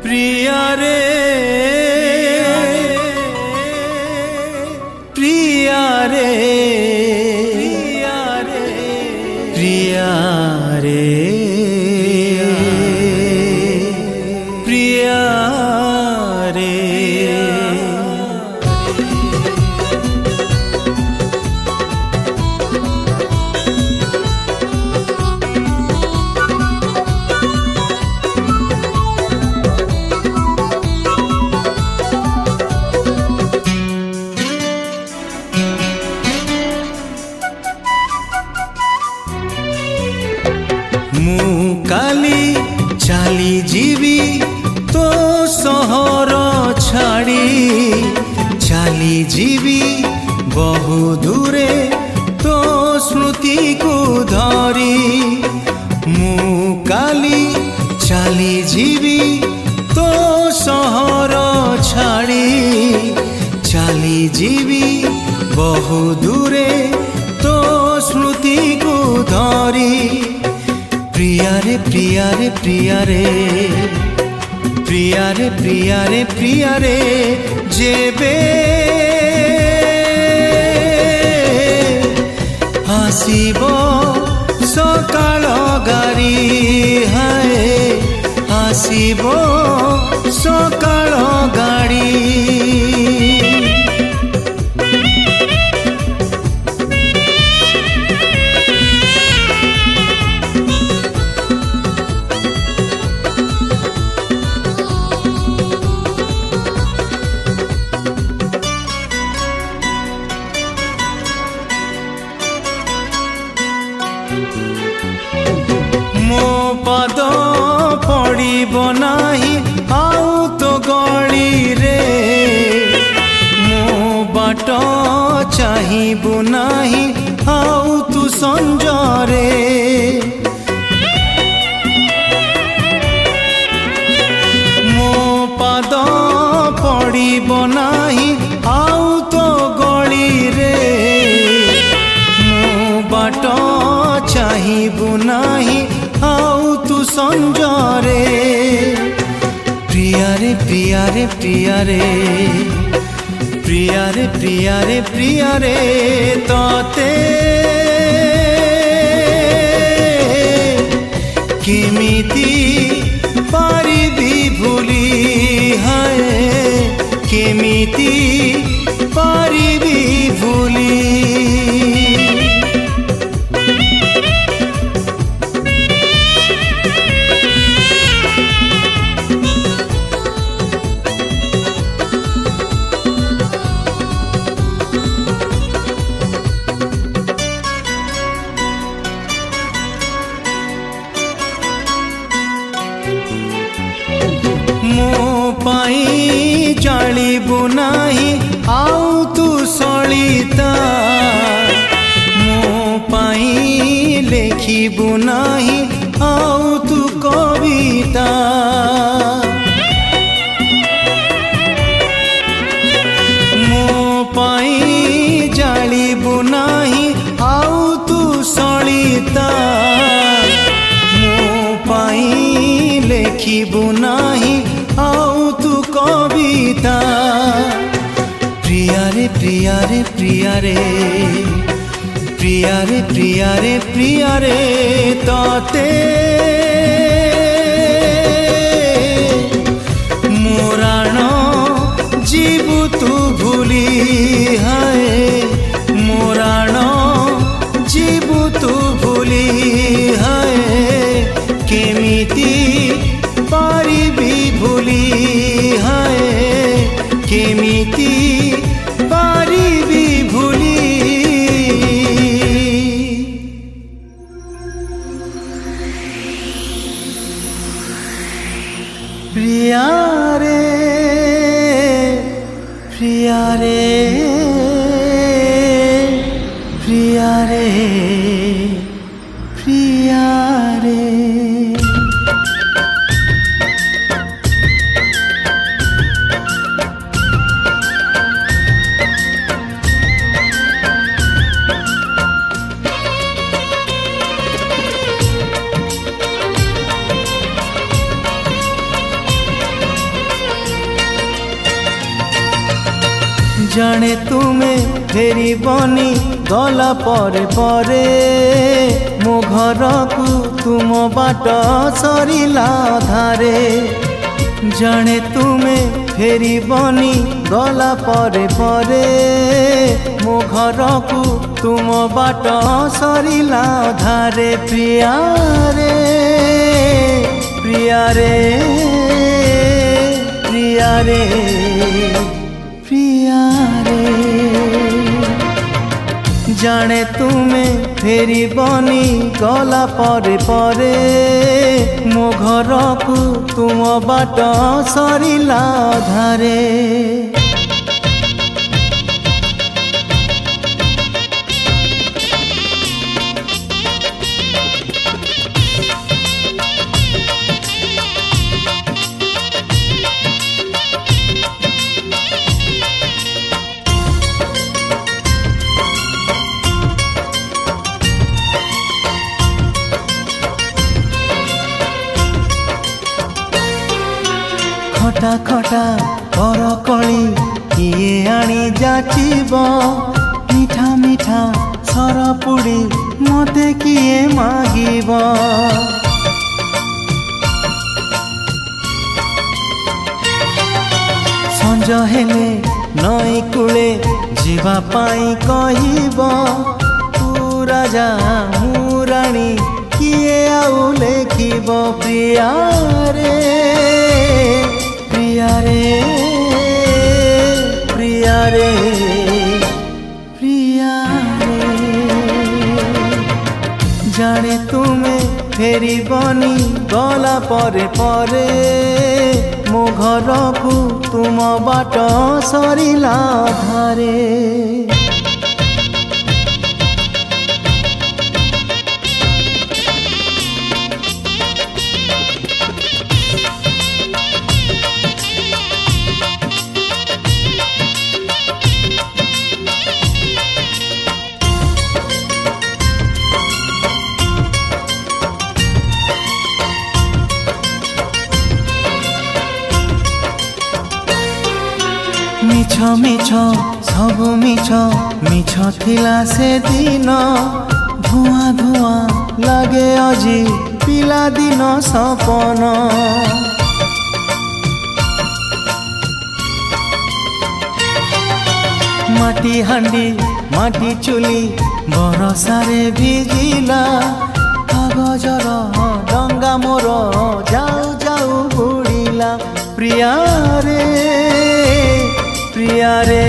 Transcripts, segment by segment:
प्रिया रे प्रिया रे प्रिया रे प्रिया रे प्रिया रे काली चाली जीवी तो सहर छाड़ी चाली जीवी बहु दूरे तो स्मृति को धरी मु काली चाली जीवी तो सहर छाड़ी चाली जीवी बहु दूरे तो स्मृति को धरी प्रिया रे प्रिया रे प्रिया रे प्रिया रे प्रिया रे प्रिया रे जेबे आसीबो सकाळ गारी हाय आसीबो सकाळ गाड़ी मो पाद पड़ब नाही आउ तो गली रे मो बाट चाहिबु नाही आउ तू संजरे मो पाद पड़ब नाही आउ तो गली रे मो बाट चाहिबु नाही आउ तू संजरे प्रिया रे प्रिया रे प्रिया रे प्रिया रे प्रिया रे प्रिया रे तोते केमिति पारिबी भूली हाय केमिति पारिबी भूली मो पाई जालिबु नाही आउ तू सलिता मो पाई लेखिबु नाही आउ तू कविता मो पाई जालिबु नाही आउ तू सलिता मो पाई लेखिबु नाही आउ तू कविता प्रिया रे प्रिया रे प्रिया रे प्रिया रे प्रिया रे प्रिया रे तोते मोराण जीवु तू भूली हाय मोराण जीवु तू भूली हाय केमिति पारिबी भूली हाय केमिति पारिबी भूली प्रिया रे प्रिया रे प्रिया रे प्रिया रे जाने तुमे फेरी बनी गला परे परे मो घर को तुम बाट सरिला धारे जाने तुमे फेरी बनी गला परे परे मो घर को तुम बाट सरिला धारे प्रिया रे प्रिया रे प्रिया रे प्रिया रे जाने तुमे फेरी बनी गला परे परे मो घर को तुम बाट सरिला धारे खटा खटा पर कली किए आनी जाचिब मीठा मीठा सर पुड़ी मते किए मागिब संज हेले नई कूले जीवा पाई कहिब तू राजा मु रानी किए आउ लेखिब प्रिया रे प्रिया रे प्रिया रे प्रिया रे जाने तुमे फेरी बनी गला परे परे मो घर को तुम बाट सरिला धारे मिछ मिछ सब मिछ मिछ थिला से दिन धुआं धुआं लागे अजी पिला दिन सपन माटी हांडी माटी चुली बरसारे भिजिला कागजर डंगा मोर जाऊ जाऊ बुड़िला प्रिया रे प्रिया रे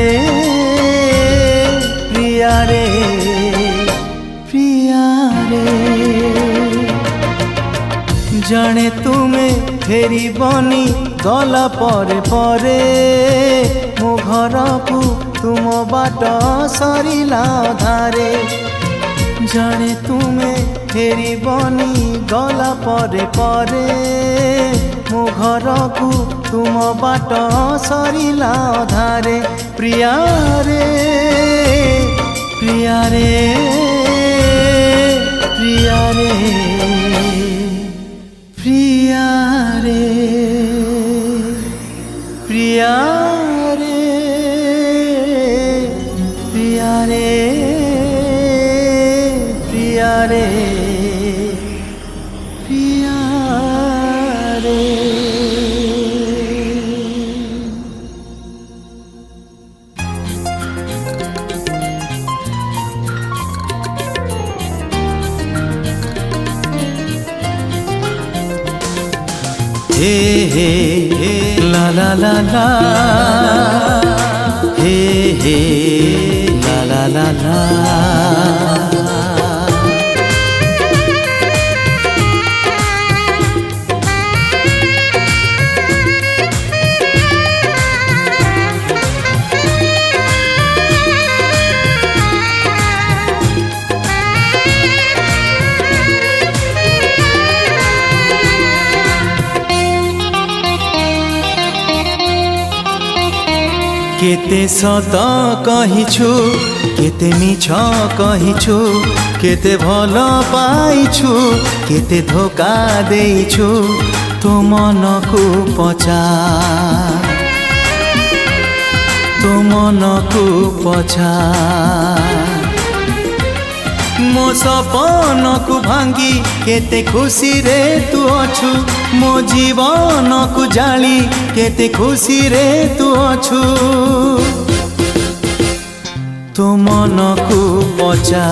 प्रिया रे प्रिया रे जाने तुमे फेरी बनी गला परे परे मो घर को तुम बाट सरिला धारे जाने तुमे फेरी बनी गला परे परे मो घर को तुम बाट सरिला धारे प्रिया रे प्रिया रे प्रिया रे प्रिया रे प्रिया रे प्रिया रे प्रिया रे प्रिया रे हे हे ला ला ला ला हे ला ला ला ला केते सत कहिछु केते मिछ कहिछु केते भल पाइछु केते धोखा देइछु तो मन को पचा तो मन को पछा मो सपन को भांगी केते खुशी रे तू अछु मो जीवन को जाली केते खुशी रे तू अछु तो मन को पछा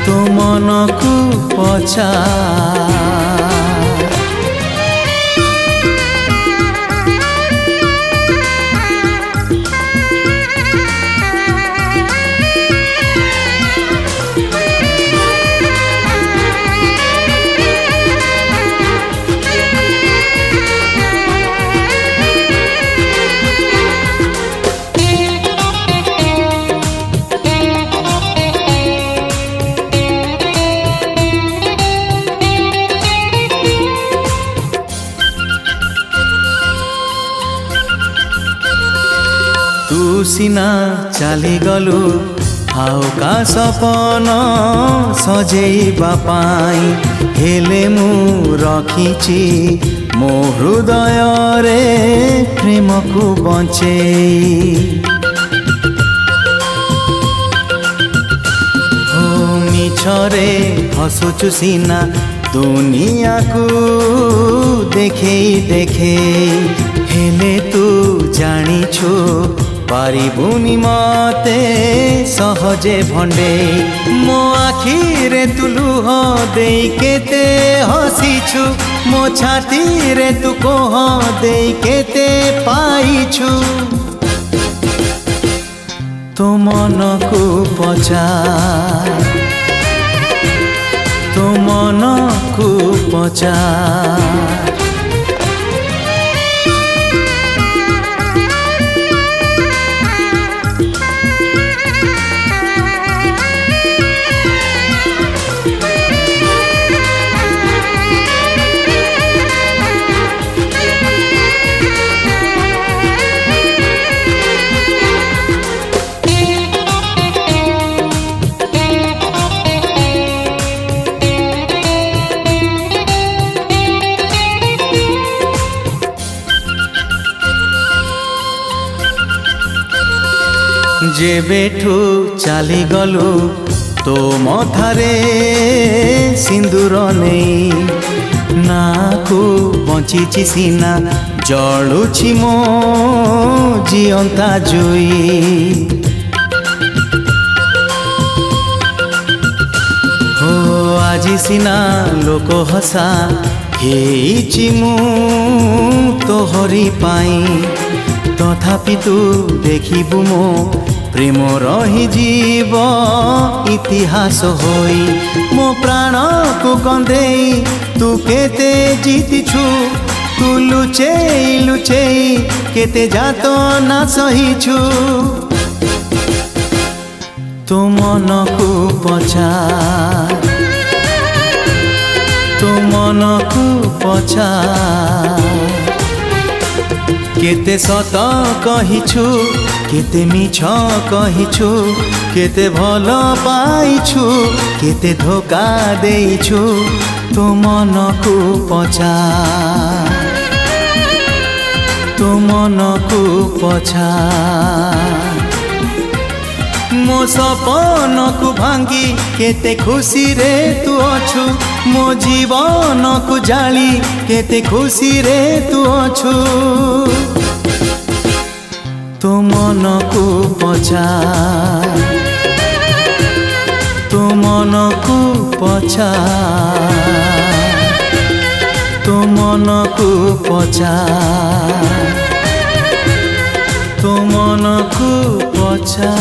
तो मन को पछा तू सिना चली गलु आउ का सपन सजेइबा पाई हेले मु रखिछि मो हृदय रे प्रेम को बंचेई हो मिछरे हसुचु सिना दुनिया को देखे देखे हेले तू जानिछु पारिबुनी मते सहजे भंडे मो आखी रे तू लुह दे केते हसीछु मो छाती रे तू कोह दे केते पाइछु तो मन को पछा तो मन को पछा जेबेठू चली गलु तो मथारे सिंदूर नहीं ना को बंची सीना जलुछि मो जियंता जुई हो आज सीना लोक हसा हेइछि मु तोहरी पाई तथापि तू देखिबु मो प्रेम रही जीव इतिहास होई मो प्राण को कंदेई तू केते जीतिछु तू लुचेई लुचेई केते जात ना सहीछु तो मन को पछा तो मन को पछा केते सत कहिछु केते मिछ कहिछु केते भल पाइछु केते धोखा देइछु तो मन को पछा तो मन को पछा मो सपन को भांगी केते खुशी रे तू अछु मो जीवन को जाली केते खुशी रे तू अछु तो मन को पछा तो मन को पछा तो मन को पछा तो मन को पछा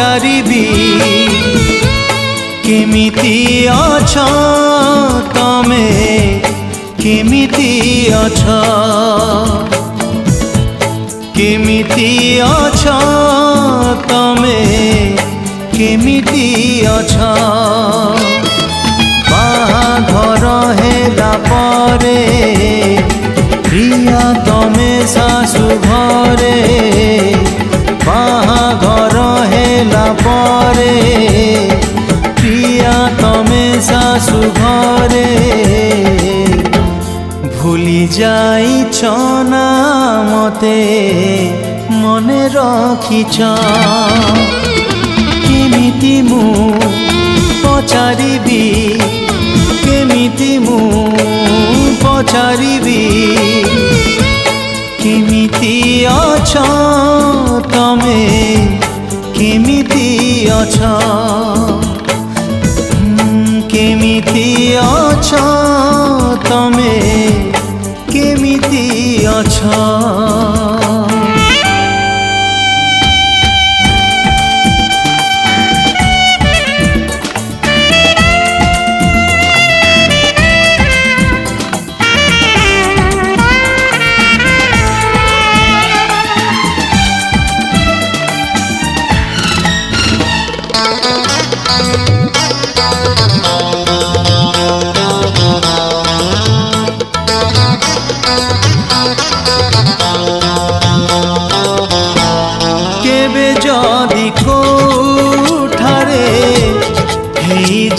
पचारिबी केमिति अछ तमे केमिति अछ केमिति अछ तमे केमिति अछ बाहाघर हेला परे प्रिया तमे सासु घरे बाहाघर हेला परे प्रिया तमे सासु घरे भूली जाइछ ना मते मने रखिछ केमिति मु पचारिबी केमिति मु पचारिबी केमिति अछ तमे केमिति अछ केमिति अछ तमे केमिति अछ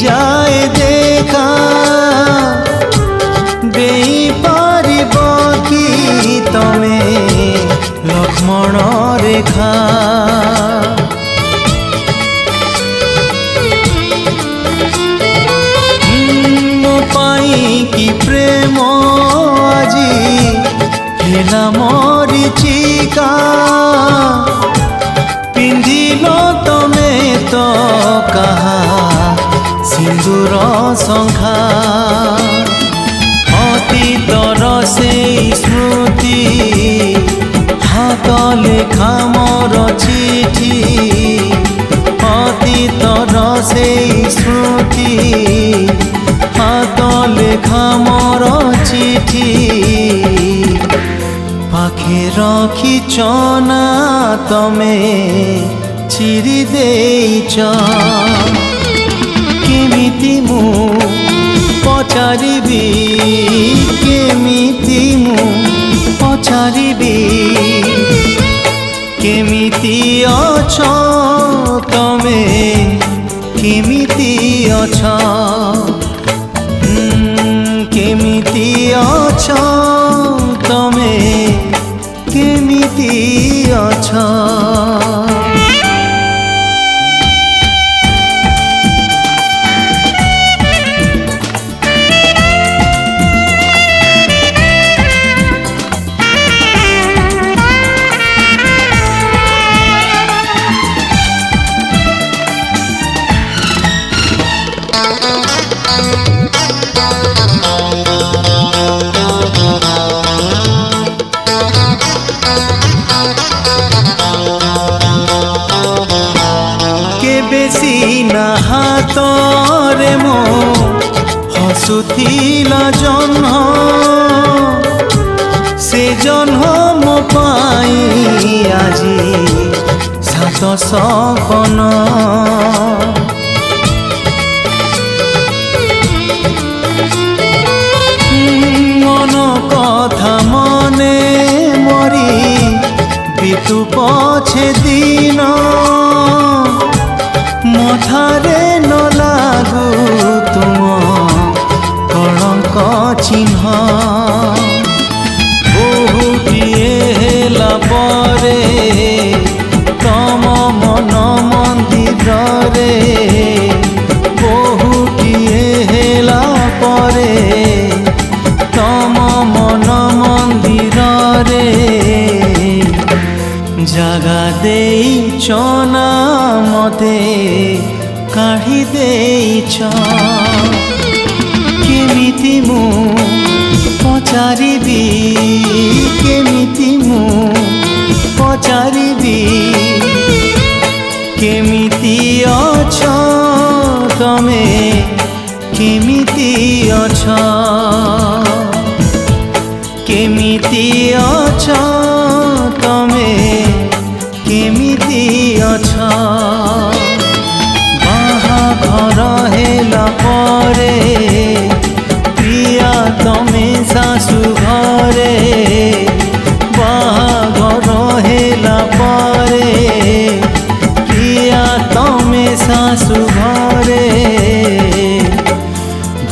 जाए देखा देई पारिब कि तमे लक्ष्मण रेखा मो पाई कि प्रेम आजी हेला मरीचिका पिंधिलो तमे तो कहा सिंदूर संखा अतीतर से स्मृति हाथ लेखा मोर चिठी अतीतर से स्मृति हाथ लेखा मोर चिठी पाखे रखिछ ना तमे चिरी देइछ केमिति मु पचारिबी केमिति मु पचारिबी केमिति अछ तमे केमिति अछ केमिति अछ तमे केमिति अछ सीना हाथरे मो हसुथिला जन्म से जन्म मो पाई आजी सात सपन मन कथा मने मरी बितु पछे दिन मथारे न लागू तुम कलंक चिन्ह बहुटिए हेला परे तम मन मंदिर रे बहुटिए हेला परे तम मन मंदिर रे जागा देइछ ना मते काढ़ी देइछ केमिति मु पचारिबी केमिति मु पचारिबी केमिति अछ तमे केमिति अछ केमिति अछ तमे केमिति अछ बाहाघर हेला परे प्रिया तमे सासु घरे बाहाघर हेला परे प्रिया तमे सासु घरे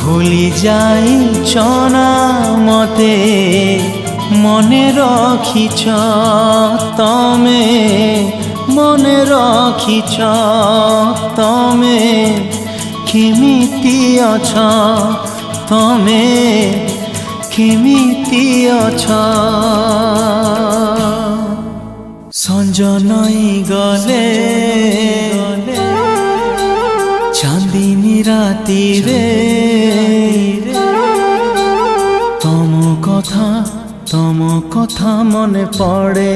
भूली जाइछ ना मते मने रखिछ तमे मने रखिछ तमे केमिति अछ तमे केमिति अछ संज नई गले चांदिनी राती रे तम कथा मने पड़े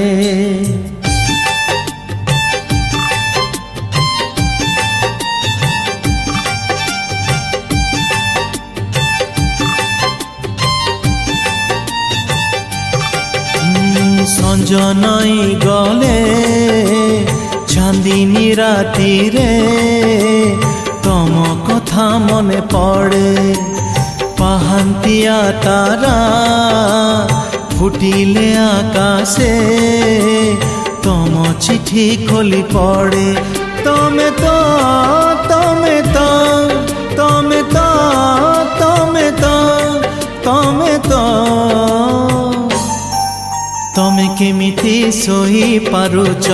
संज नई गले चांदिनी राती रे तम कथा मने पड़े पाहांतिया तारा फुटिले आकाशे तम चिठी खोली पड़े तमे तो तमे तो तमे तो तमे तो तमे तो तमे केमिति सोई पारुच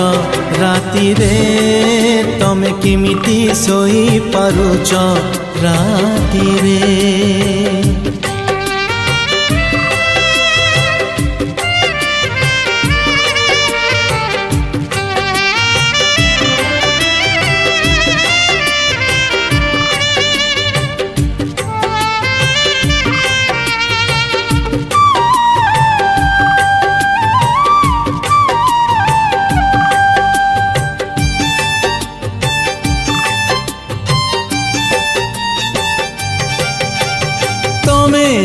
राती रे तमे केमिति सोई पारुच राती रे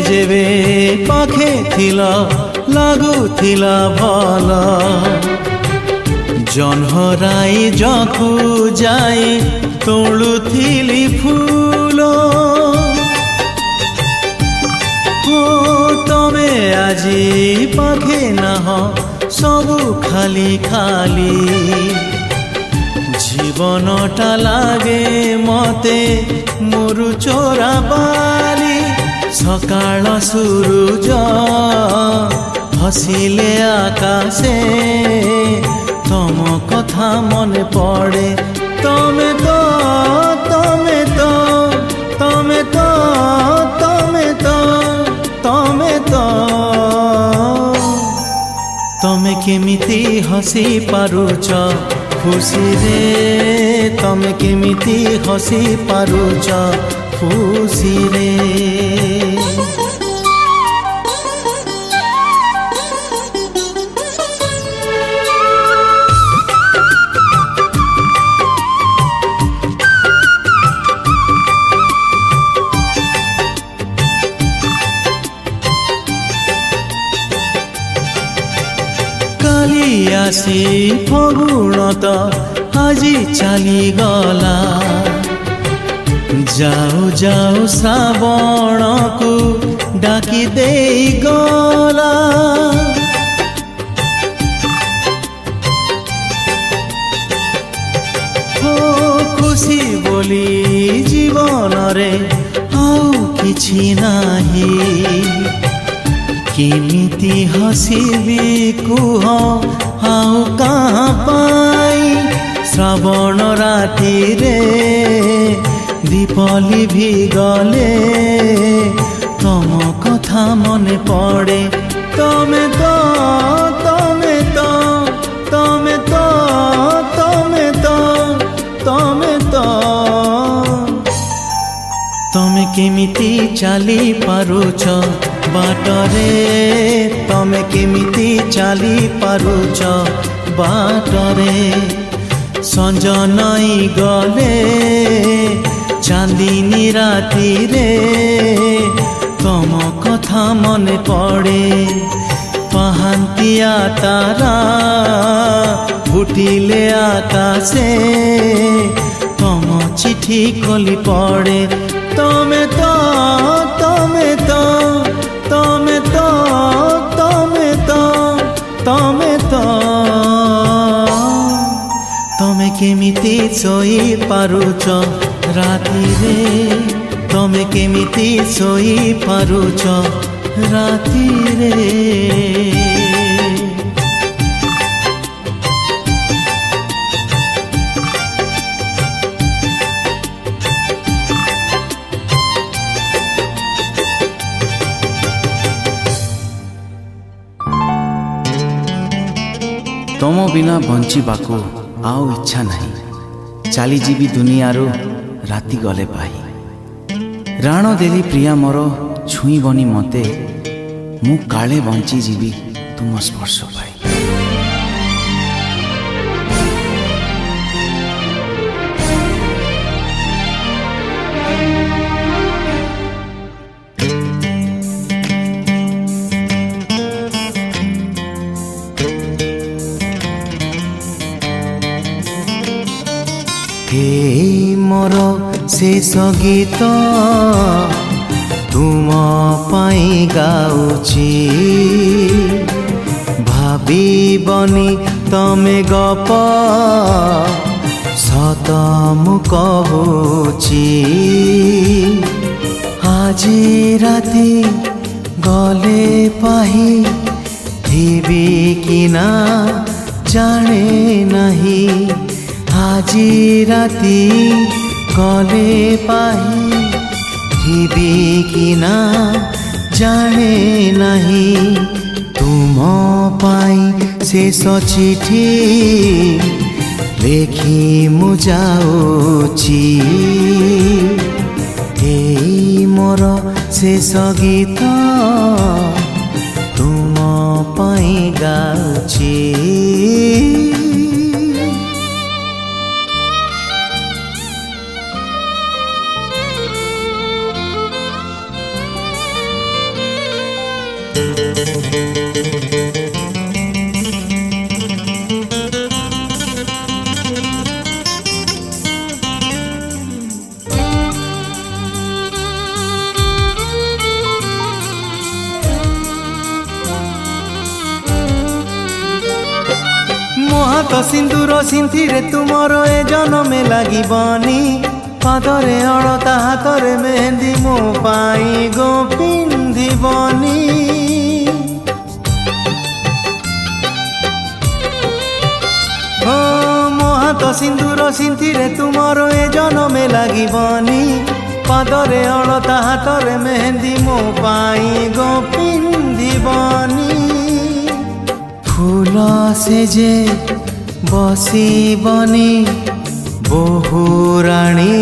जेबे पाखे थिला लागुथिला भला जन्हराई जखु जाई तोलुथिली फूल हो तमे आजी पाखे नाह सबु खाली खाली जीवनटा लागे मते मोरु चोरा बाली सकाळ सूरज हसिले आकाशे तम कथा मने पड़े तमे तो तमे तो तमे तो तमे तो तमे तो तमे केमिति हसी पारुच खुशी रे तमे केमिति हसी पारुच खुशी रे काली आसी फगुणत আজি चाली गला जाऊ जाऊ श्रावण को डाकी दे गला हो खुशी बोली जीवन रे आउ किछि नाही केमिति हसीबी कुह आउ कहाँ पाई श्रावण राति रे दीपली भी गले तम कथा मने पड़े तमे तो तमे तो तमे तो तमे तो तमे तो तमे केमिति चाली पारुछ बाटरे तमे केमिति चाली पारुछ बाटरे संज नई गले चांदिनी राती रे तम कथा मने पड़े पहांतिया तारा फुटिले आकाशे तम चिठी खोली पड़े तमे तो तमे तो तमे तो तमे तो तमे तो तमे केमिति सोई पारुच राती रे तमे केमिति सोई पारुच राती रे तम बिना बंचिबाकू आउ इच्छा नहीं चली जीवी दुनियारू राति गले पाई राण देली प्रिया मोर छुईबनी मते मु काले बंची जीवी तुम स्पर्श पाई हे मोर शेष गीत तुम पाई गाउची भाबीबनी तमे गप सत मु कहूची आजी राति गले पाही थिबी कि ना जाने नहीं आजी राति गले पाही थिबी कि ना जाने नहीं तुम पाई शेष चिठी लेखी मु जाऊची एई मोर शेष गीत तुम पाई गाउची मोहात सिंदूर सिंथिरे तुमर ए जनमे लागिबनी पादरे अड़ता हाथरे मेहंदी मो पाई गो पिंधिबनी हो मोहात सिंदूर सिंथिरे तुमर ए जनमे लागिबनी पादरे अड़ता हाथरे मेहंदी मो पाई गो पिंधिबनी फूल से जे बसीबनी बहुराणी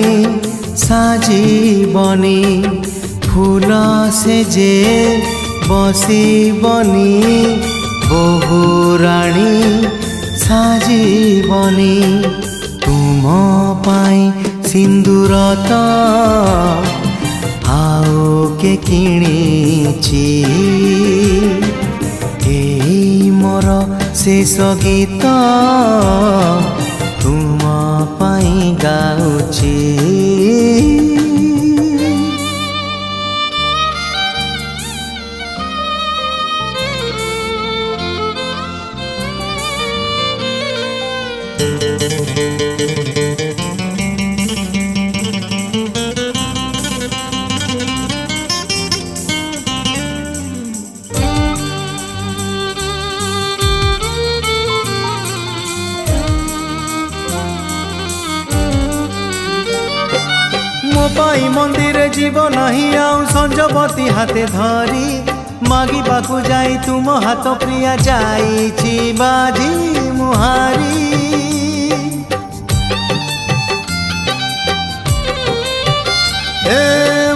साजीबनी फूल से जे बसीबनी बहुराणी साजीबनी तुम पाई सिंदूर तो आओ के किणीची मोर शेष गीत तुम पाई गाउची पाई मंदिर जीव नहीं आउ संजपति हाथे धरी मागिबाकू जाई तुम हाथ प्रिया जाईची बाजी मुहारी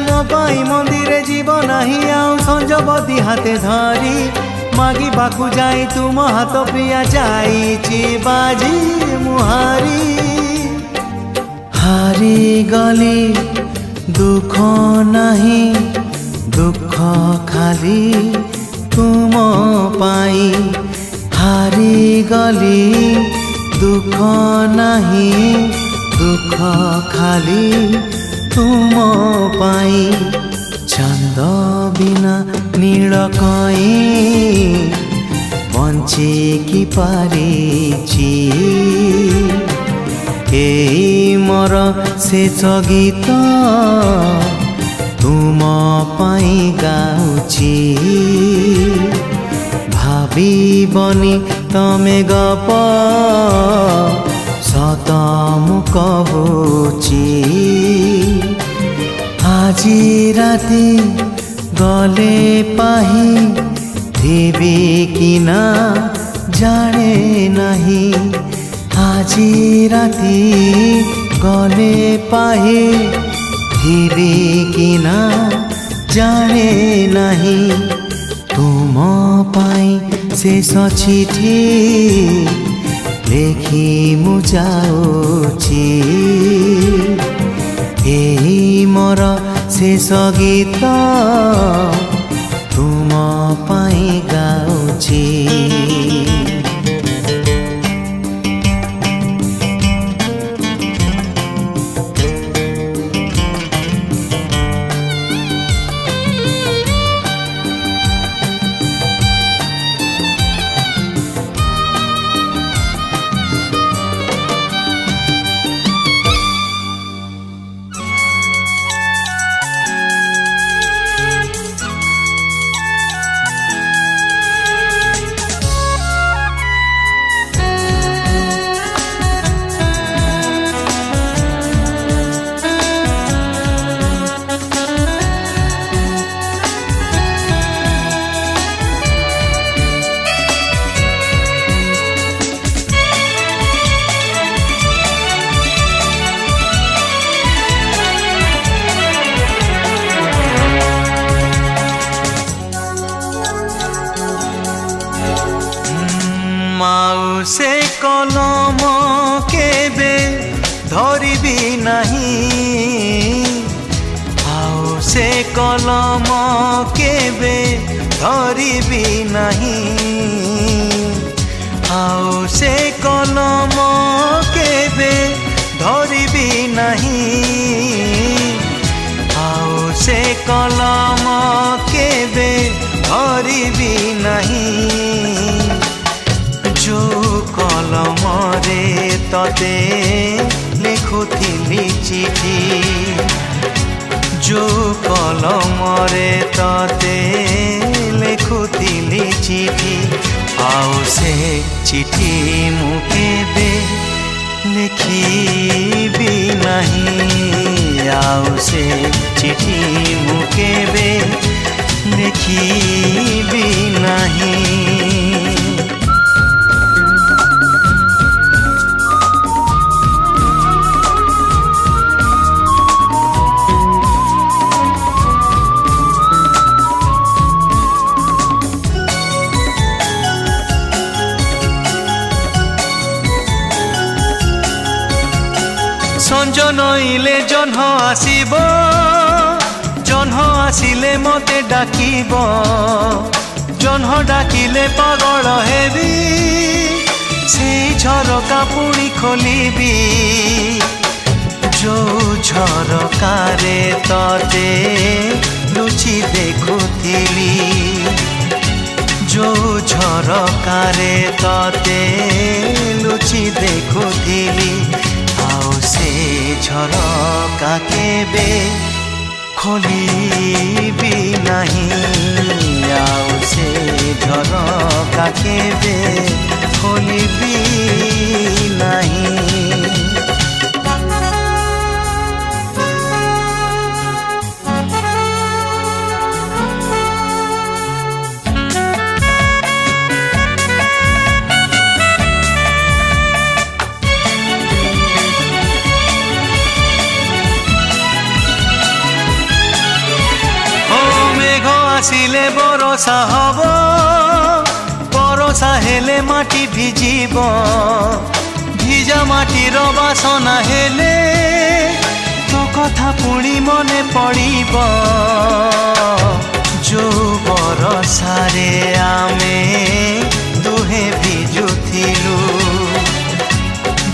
मो पाई मंदिर जीव नहीं आउ संजपति हाथे धरी मागिबाकु जाई तुम हाथ प्रिया जाईची बाजी मुहारी हारी गली दुख नहीं दुख खाली तुम पाई हारी गली दुख नहीं दुख खाली तुम पाई चंद बिना नील कई बंची की पारिची एई मोर शेष गीत तुम पाई गाउची भाविबनी तमे गप सत मु कहूची আজি राति गले पाही थिबी कि ना जाने नहीं আজি राति गले पाही थिबी कि ना जाने नहीं तुम पाई शेष चिठी लेखी मु जाऊची एई मोर शेष गीत तुम पाई गाउची से कलम केबे धरिबी नहीं आउ से कलम केबे धरिबी नहीं आउ से कलम केबे धरिबी नहीं आउ से कलम केबे धरिबी नहीं जो कलम रे तते लिखुथिली चिठी जो कलम रे तते लिखुथिली चिठी आउ से चिठी मु केबे लिखिबी नहीं आउ से चिठी मु केबे लिखिबी नहीं संज नईले जह्न आसीब जह्न आसिले मते डाकिब जह्न डाकिले पागल हेबी से झरका पुणी खोलिबी जो झरकारे तते लुचि देखुथिली जो झरकारे तते लुचि देखुथिली आउ से झरका केबे खोलिबी नहीं आउ से झरका केबे खोलिबी नहीं आसिले बरसा हब बरसा हेले माटी भिजिब भिजा माटीर बासना हेले तो कथा पुणी मने पड़िब जो बरसारे आमे दुहे भिजुथिलु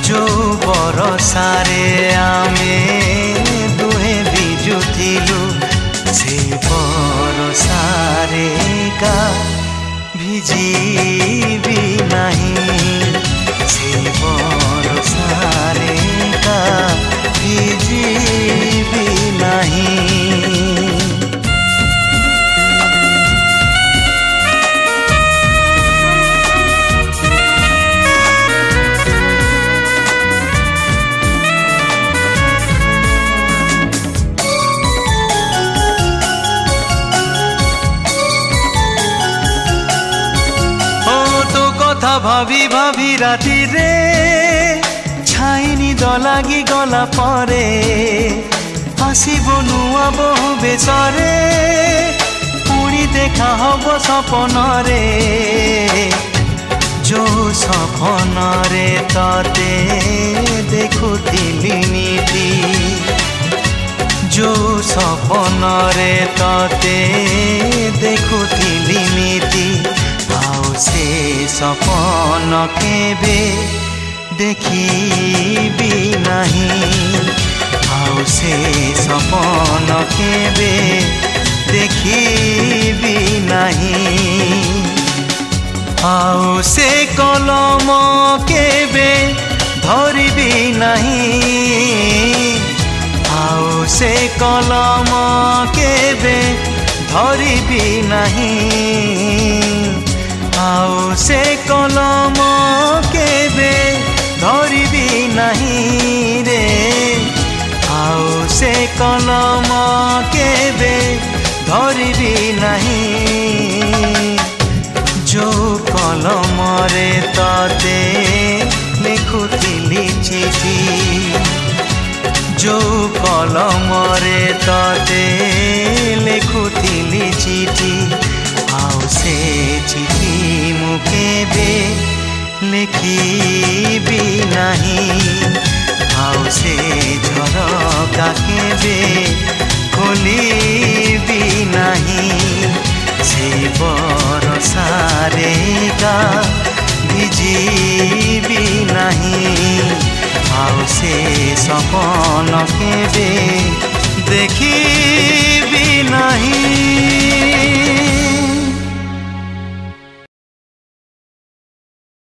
जो बरसारे आमे दुहे भिजुथिलु से बरसारे का भिजिबी नहीं से बरसारे का भिजिबी नहीं। भाभी भाभी राति रे छाइनी दलागी गला परे आसिब नुआ बहु बेसरे पुणी देखा हब सपन रे जो सपन रे तते देखुथिली निति जो सपन रे तते देखुथिली निति से सपन केबे देखिबी नहीं आउ से सपन केबे देखिबी नहीं आउ से कलम केबे धरिबी नहीं आउ से कलम केबे धरिबी नहीं आउ से कलम केबे धरिबी नहीं रे आउ से कलम केबे धरिबी नहीं जो कलम रे तते लिखुथिली चिठी जो कलम रे तते लिखुथिली चिठी आउ से चिठी मु केबे लिखिबी नहीं आउ से झरका केबे खोलिबी नहीं से बरसारे का भिजिबी नहीं आउ से सपन केबे देखी